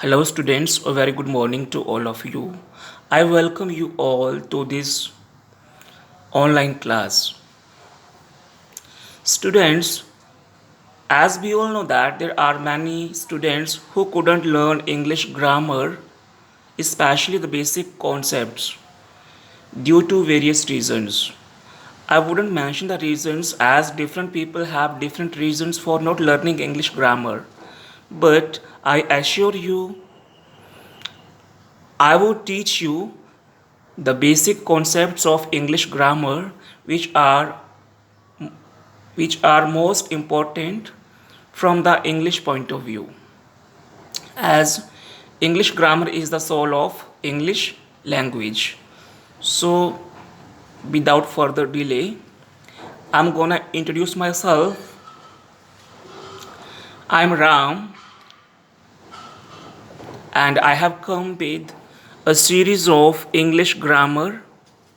Hello, students. A very good morning to all of you. I welcome you all to this online class. Students, as we all know that there are many students who couldn't learn English grammar, especially the basic concepts, due to various reasons. I wouldn't mention the reasons as different people have different reasons for not learning English grammar. But I assure you, I will teach you the basic concepts of English grammar which are most important from the English point of view, as English grammar is the soul of English language. So without further delay, I'm gonna introduce myself. I'm Ram and I have come with a series of English grammar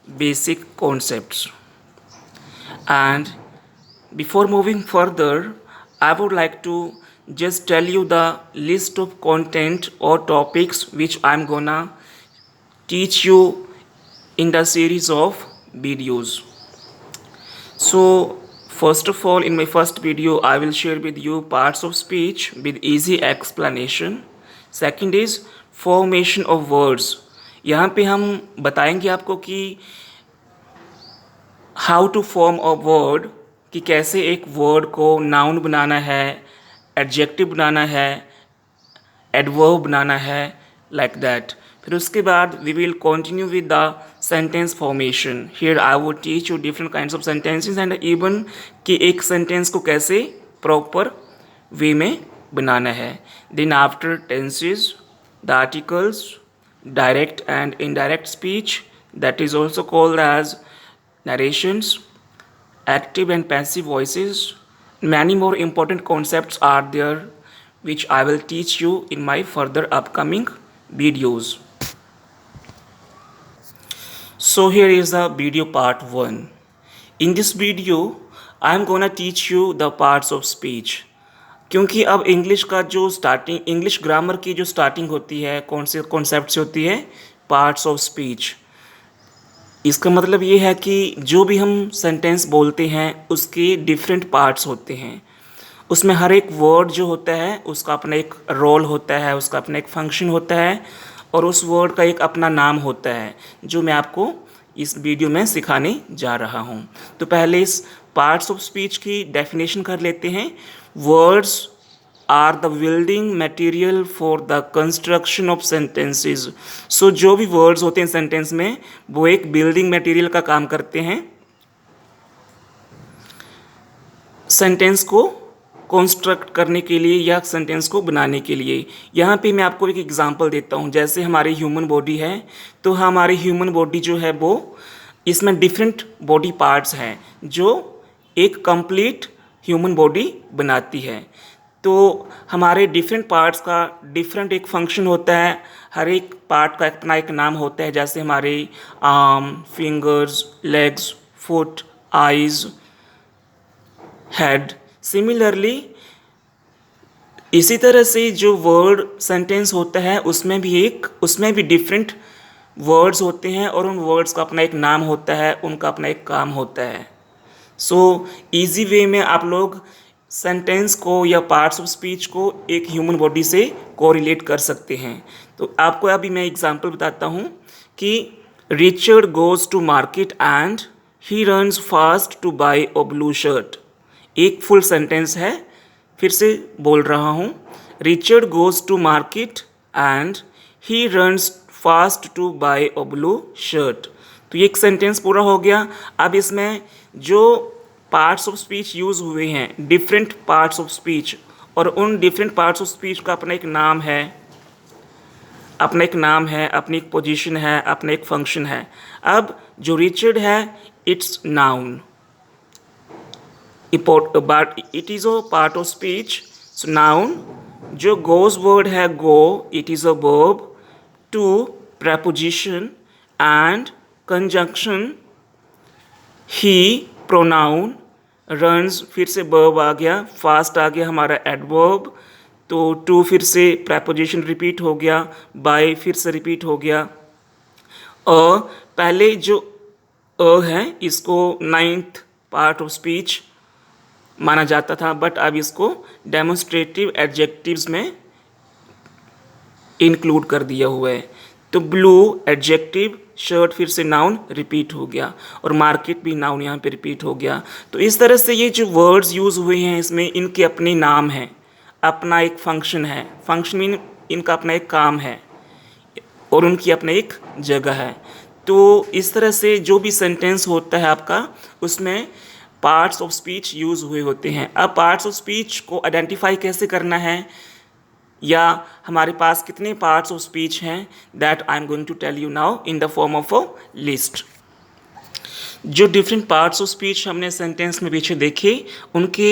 basic concepts. And before moving further, I would like to just tell you the list of content or topics which I'm gonna teach you in the series of videos. So, first of all, in my first video, I will share with you parts of speech with easy explanation. Second is formation of words. यहाँ पे हम बताएंगे आपको कि how to form a word, कि कैसे एक word को नाउन बनाना है, एडजेक्टिव बनाना है, एडवर्ब बनाना है, लाइक दैट. फिर उसके बाद we will continue with the sentence formation. Here I would teach you different kinds of sentences and even कि एक सेंटेंस को कैसे प्रॉपर वे में बनाना है. Then after tenses, the articles, direct and indirect speech, that is also called as narrations, active and passive voices. Many more important concepts are there which I will teach you in my further upcoming videos. So here is the video part 1. In this video I am gonna teach you the parts of speech. क्योंकि अब English का जो starting, English grammar की जो starting होती है कौन से कॉन्सेप्ट से होती है? Parts of speech. इसका मतलब ये है कि जो भी हम सेंटेंस बोलते हैं उसके डिफरेंट पार्ट्स होते हैं. उसमें हर एक वर्ड जो होता है उसका अपना एक रोल होता है, उसका अपना एक फंक्शन होता है और उस वर्ड का एक अपना नाम होता है जो मैं आपको इस वीडियो में सिखाने जा रहा हूँ. तो पहले इस पार्ट्स ऑफ स्पीच की डेफिनेशन कर लेते हैं. Words are the building material for the construction of sentences. So जो भी वर्ड्स होते हैं सेंटेंस में वो एक बिल्डिंग मटेरियल का काम करते हैं सेंटेंस को कंस्ट्रक्ट करने के लिए या सेंटेंस को बनाने के लिए. यहाँ पे मैं आपको एक एग्जांपल देता हूँ. जैसे हमारी ह्यूमन बॉडी है तो हमारी ह्यूमन बॉडी जो है वो, इसमें डिफरेंट बॉडी पार्ट्स हैं जो एक कंप्लीट ह्यूमन बॉडी बनाती है. तो हमारे डिफरेंट पार्ट्स का डिफरेंट एक फंक्शन होता है, हर एक पार्ट का अपना एक नाम होता है. जैसे हमारे arm, fingers, legs, foot, eyes, head. Similarly इसी तरह से जो वर्ड सेंटेंस होता है उसमें भी डिफरेंट वर्ड्स होते हैं और उन वर्ड्स का अपना एक नाम होता है, उनका अपना एक काम होता है. सो इजी वे में आप लोग सेंटेंस को या पार्ट्स ऑफ स्पीच को एक ह्यूमन बॉडी से कोरिलेट कर सकते हैं. तो आपको अभी मैं एग्जांपल बताता हूँ कि Richard goes to market and he runs fast to buy a blue shirt. एक फुल सेंटेंस है, फिर से बोल रहा हूँ. Richard goes to market and he runs fast to buy a blue shirt. तो ये एक सेंटेंस पूरा हो गया. अब इसमें जो पार्ट्स ऑफ स्पीच यूज़ हुए हैं, डिफरेंट पार्ट्स ऑफ स्पीच, और उन डिफरेंट पार्ट्स ऑफ स्पीच का अपना एक नाम है, अपनी एक पोजीशन है, अपना एक फंक्शन है. अब जो रिचर्ड है it's noun, but it is a part of speech. So noun. जो गोज वर्ड है go, it is a verb. Two preposition and conjunction. He pronoun. Runs फिर से वर्ब आ गया. फास्ट आ गया हमारा एडवर्ब. तो टू फिर से प्रेपोजिशन रिपीट हो गया, बाय फिर से रिपीट हो गया। पहले जो है इसको 9th पार्ट ऑफ स्पीच माना जाता था, बट अब इसको डेमोन्स्ट्रेटिव एडजेक्टिव्स में इंक्लूड कर दिया हुआ है। तो ब्लू एडजेक्टिव, शर्ट फिर से नाउन रिपीट हो गया, और मार्केट भी नाउन यहाँ पे रिपीट हो गया। तो इस तरह से ये जो वर्ड्स यूज़ हुए हैं इसमें इनके अपने नाम हैं, अपना एक फंक्शन है। फंक्शन मीन इनका अपना एक काम है और उनकी अपना एक जगह है। तो इस तरह से जो भी सेंटेंस होता है आपका, उसमें पार्ट्स ऑफ स्पीच यूज़ हुए होते हैं। अब पार्ट्स ऑफ स्पीच को आइडेंटिफाई कैसे करना है, या हमारे पास कितने पार्ट्स ऑफ स्पीच हैं, that I am going to tell you now in the form of a list. जो डिफरेंट पार्ट्स ऑफ स्पीच हमने सेंटेंस में पीछे देखे, उनके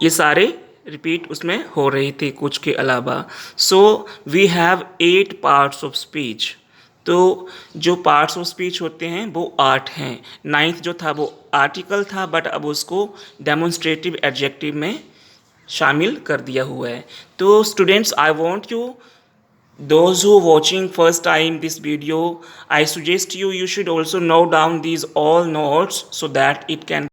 ये सारे रिपीट उसमें हो रही थी कुछ के अलावा। So we have 8 parts of speech. तो जो पार्ट्स ऑफ स्पीच होते हैं वो 8 हैं। 9th जो था वो आर्टिकल था, बट अब उसको डेमोन्स्ट्रेटिव एडजेक्टिव में शामिल कर दिया हुआ है। तो students, I want you, those who watching first time this video, I suggest you should also note down these all notes so that it can